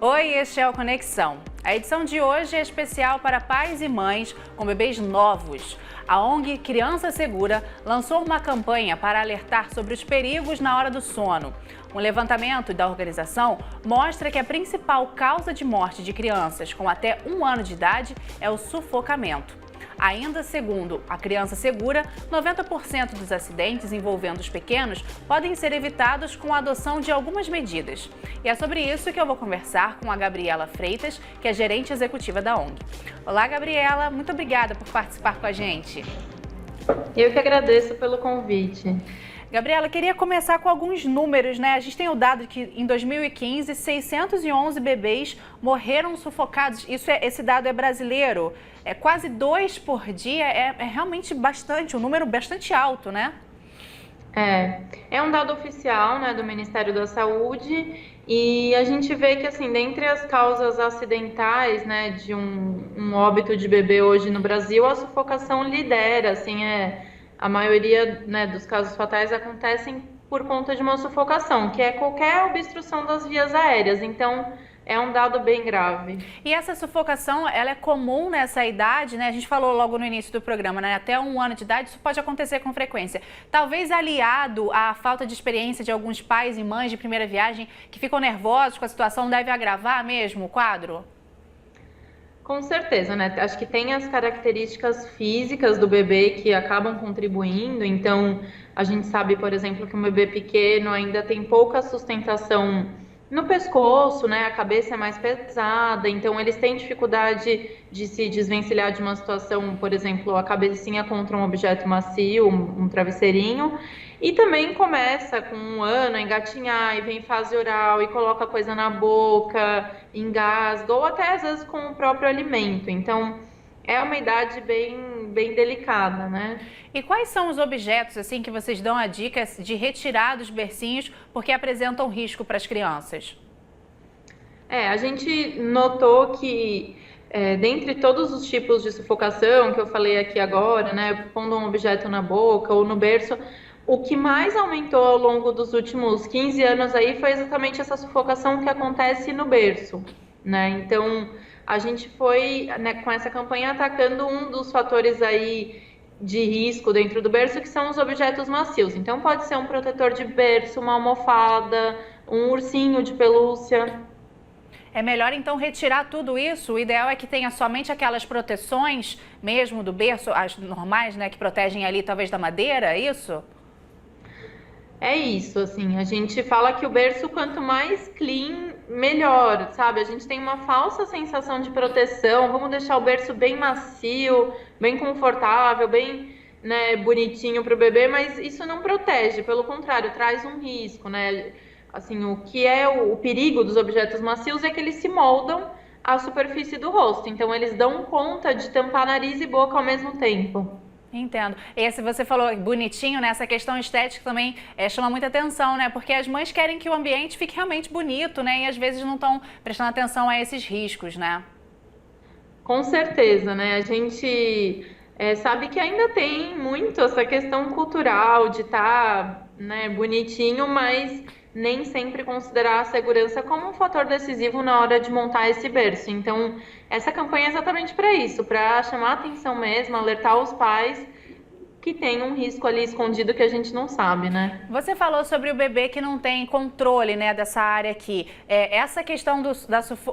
Oi, este é o Conexão. A edição de hoje é especial para pais e mães com bebês novos. A ONG Criança Segura lançou uma campanha para alertar sobre os perigos na hora do sono. Um levantamento da organização mostra que a principal causa de morte de crianças com até 1 ano de idade é o sufocamento. Ainda segundo a Criança Segura, 90% dos acidentes envolvendo os pequenos podem ser evitados com a adoção de algumas medidas. E é sobre isso que eu vou conversar com a Gabriela Freitas, que é gerente executiva da ONG. Olá, Gabriela, muito obrigada por participar com a gente. Eu que agradeço pelo convite. Gabriela, queria começar com alguns números, né? A gente tem o dado que em 2015, 611 bebês morreram sufocados. Esse dado é brasileiro. É quase 2 por dia, é realmente bastante, um número bastante alto, né? É um dado oficial, né, do Ministério da Saúde, e a gente vê que, assim, dentre as causas acidentais, né, de um óbito de bebê hoje no Brasil, a sufocação lidera, assim, a maioria, né, dos casos fatais acontecem por conta de uma sufocação, que é qualquer obstrução das vias aéreas. Então, é um dado bem grave. E essa sufocação, ela é comum nessa idade, né? A gente falou logo no início do programa, né? Até 1 ano de idade, isso pode acontecer com frequência. Talvez aliado à falta de experiência de alguns pais e mães de primeira viagem que ficam nervosos com a situação, deve agravar mesmo o quadro? Com certeza, né? Acho que tem as características físicas do bebê que acabam contribuindo. Então, a gente sabe, por exemplo, que um bebê pequeno ainda tem pouca sustentação no pescoço, né? A cabeça é mais pesada, então eles têm dificuldade de se desvencilhar de uma situação, por exemplo, a cabecinha contra um objeto macio, um travesseirinho. E também começa com 1 ano a engatinhar e vem fase oral e coloca coisa na boca, engasga, ou até às vezes com o próprio alimento. Então, é uma idade bem delicada, né? E quais são os objetos assim que vocês dão a dica de retirar dos bercinhos porque apresentam risco para as crianças? A gente notou que dentre todos os tipos de sufocação que eu falei aqui agora, né, pondo um objeto na boca ou no berço, o que mais aumentou ao longo dos últimos 15 anos aí foi exatamente essa sufocação que acontece no berço, né? Então, a gente foi, né, com essa campanha atacando um dos fatores aí de risco dentro do berço, que são os objetos macios. Então, pode ser um protetor de berço, uma almofada, um ursinho de pelúcia. É melhor então retirar tudo isso. O ideal é que tenha somente aquelas proteções mesmo do berço, as normais, né, que protegem ali talvez da madeira, é isso? É isso, assim, a gente fala que o berço, quanto mais clean, melhor, sabe? A gente tem uma falsa sensação de proteção, vamos deixar o berço bem macio, bem confortável, bem, né, bonitinho para o bebê, mas isso não protege, pelo contrário, traz um risco, né? Assim, o que é o perigo dos objetos macios é que eles se moldam à superfície do rosto, então eles dão conta de tampar nariz e boca ao mesmo tempo. Entendo. Esse você falou bonitinho, né? Essa questão estética também chama muita atenção, né? Porque as mães querem que o ambiente fique realmente bonito, né? E às vezes não estão prestando atenção a esses riscos, né? Com certeza, né? A gente sabe que ainda tem muito essa questão cultural de estar, né, bonitinho, mas nem sempre considerar a segurança como um fator decisivo na hora de montar esse berço. Então, essa campanha é exatamente para isso, para chamar a atenção mesmo, alertar os pais que tem um risco ali escondido que a gente não sabe, né? Você falou sobre o bebê que não tem controle, né, dessa área aqui. Essa questão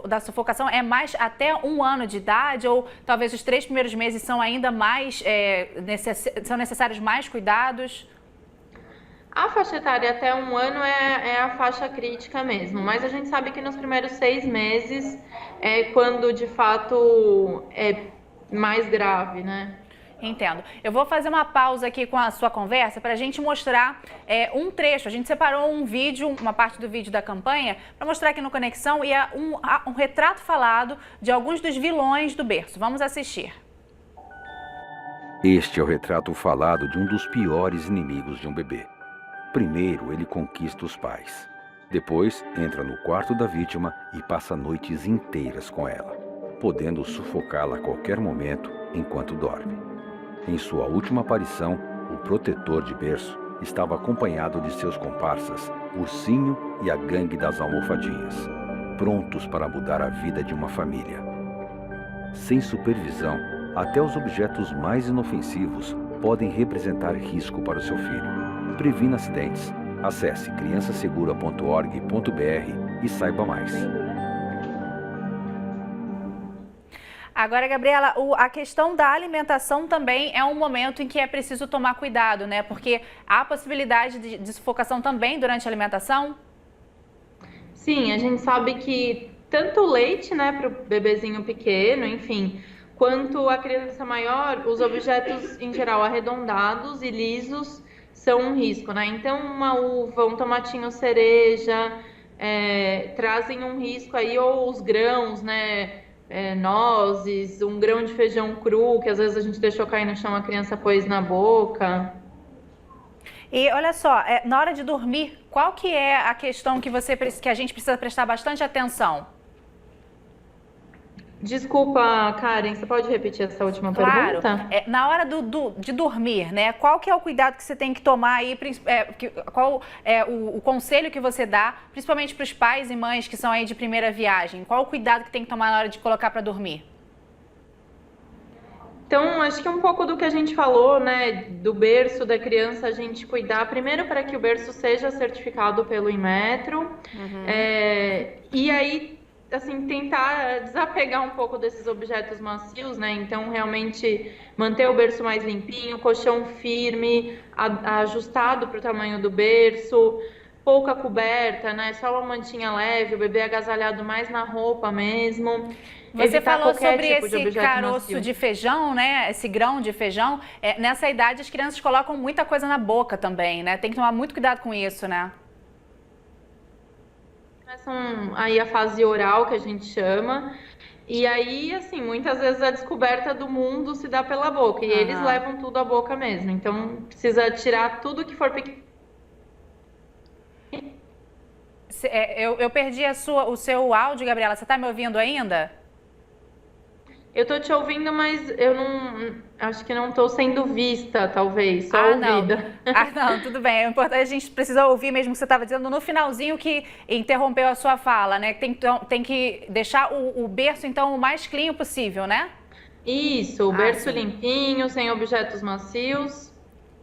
da sufocação é mais até 1 ano de idade ou talvez os 3 primeiros meses são ainda mais, são necessários mais cuidados? A faixa etária até 1 ano é a faixa crítica mesmo, mas a gente sabe que nos primeiros 6 meses é quando de fato é mais grave, né? Entendo. Eu vou fazer uma pausa aqui com a sua conversa para a gente mostrar um trecho. A gente separou um vídeo, uma parte do vídeo da campanha, para mostrar aqui no Conexão e um retrato falado de alguns dos vilões do berço. Vamos assistir. Este é o retrato falado de um dos piores inimigos de um bebê. Primeiro, ele conquista os pais. Depois, entra no quarto da vítima e passa noites inteiras com ela, podendo sufocá-la a qualquer momento enquanto dorme. Em sua última aparição, o protetor de berço estava acompanhado de seus comparsas, Ursinho e a gangue das almofadinhas. prontos para mudar a vida de uma família. Sem supervisão, até os objetos mais inofensivos podem representar risco para o seu filho. Previna acidentes. Acesse criançasegura.org.br e saiba mais. Agora, Gabriela, a questão da alimentação também é um momento em que é preciso tomar cuidado, né? Porque há possibilidade de sufocação também durante a alimentação? Sim, a gente sabe que tanto o leite, né, para o bebezinho pequeno, enfim, quanto a criança maior, os objetos em geral arredondados e lisos são um risco, né? Então, uma uva, um tomatinho cereja, trazem um risco aí, ou os grãos, né? Nozes, um grão de feijão cru, que às vezes a gente deixou cair no chão, a criança pôs na boca. E olha só, na hora de dormir, qual que é a questão que a gente precisa prestar bastante atenção? Desculpa, Karen, você pode repetir essa última Claro, pergunta? Na hora de dormir, né? Qual que é o cuidado que você tem que tomar aí, qual é o conselho que você dá, principalmente para os pais e mães que são aí de primeira viagem? Qual o cuidado que tem que tomar na hora de colocar para dormir? Então, acho que um pouco do que a gente falou, né, do berço da criança, a gente cuidar primeiro para que o berço seja certificado pelo Inmetro, e aí, assim, tentar desapegar um pouco desses objetos macios, né, então realmente manter o berço mais limpinho, colchão firme, ajustado para o tamanho do berço, pouca coberta, né, só uma mantinha leve, o bebê agasalhado mais na roupa mesmo. Você falou sobre tipo esse caroço macio de feijão, né? Esse grão de feijão. Nessa idade, as crianças colocam muita coisa na boca também, né? Tem que tomar muito cuidado com isso, né? Começam aí a fase oral, que a gente chama. E aí, assim, muitas vezes a descoberta do mundo se dá pela boca. E eles levam tudo à boca mesmo. Então, precisa tirar tudo que for pequeno. Eu perdi o seu áudio, Gabriela. Você está me ouvindo ainda? Eu tô te ouvindo, mas eu não. Acho que não tô sendo vista, talvez, só ouvida. Não, tudo bem. É importante, a gente precisa ouvir mesmo o que você estava dizendo no finalzinho que interrompeu a sua fala, né? Tem que deixar o berço, então, o mais clean possível, né? Isso, o berço limpinho, sem objetos macios.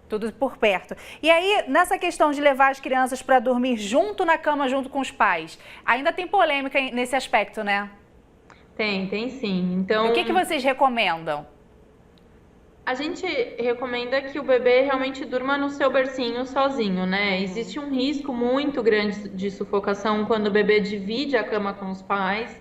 Tudo por perto. E aí, nessa questão de levar as crianças para dormir junto na cama, junto com os pais, ainda tem polêmica nesse aspecto, né? Tem sim. Então, o que vocês recomendam? A gente recomenda que o bebê realmente durma no seu bercinho sozinho, né? Existe um risco muito grande de sufocação quando o bebê divide a cama com os pais,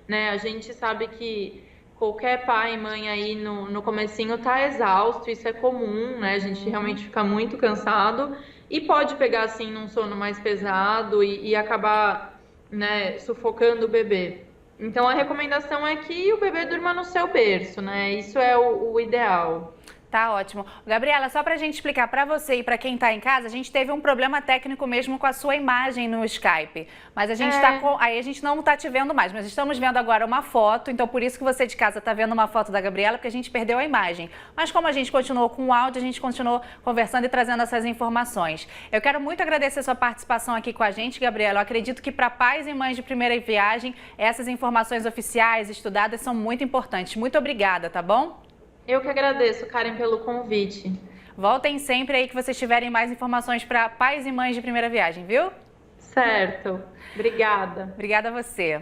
né? A gente sabe que qualquer pai e mãe aí no comecinho tá exausto, isso é comum, né? A gente realmente fica muito cansado e pode pegar, assim, num sono mais pesado e acabar, né, sufocando o bebê. Então, a recomendação é que o bebê durma no seu berço, né? Isso é o ideal. Tá ótimo. Gabriela, só pra gente explicar pra você e pra quem tá em casa, a gente teve um problema técnico mesmo com a sua imagem no Skype. Mas a gente aí a gente não tá te vendo mais, mas estamos vendo agora uma foto, então por isso que você de casa tá vendo uma foto da Gabriela, porque a gente perdeu a imagem. Mas como a gente continuou com o áudio, a gente continuou conversando e trazendo essas informações. Eu quero muito agradecer a sua participação aqui com a gente, Gabriela. Eu acredito que para pais e mães de primeira viagem, essas informações oficiais, estudadas, são muito importantes. Muito obrigada, tá bom? Eu que agradeço, Karen, pelo convite. Voltem sempre aí que vocês tiverem mais informações para pais e mães de primeira viagem, viu? Certo. Obrigada. Obrigada a você.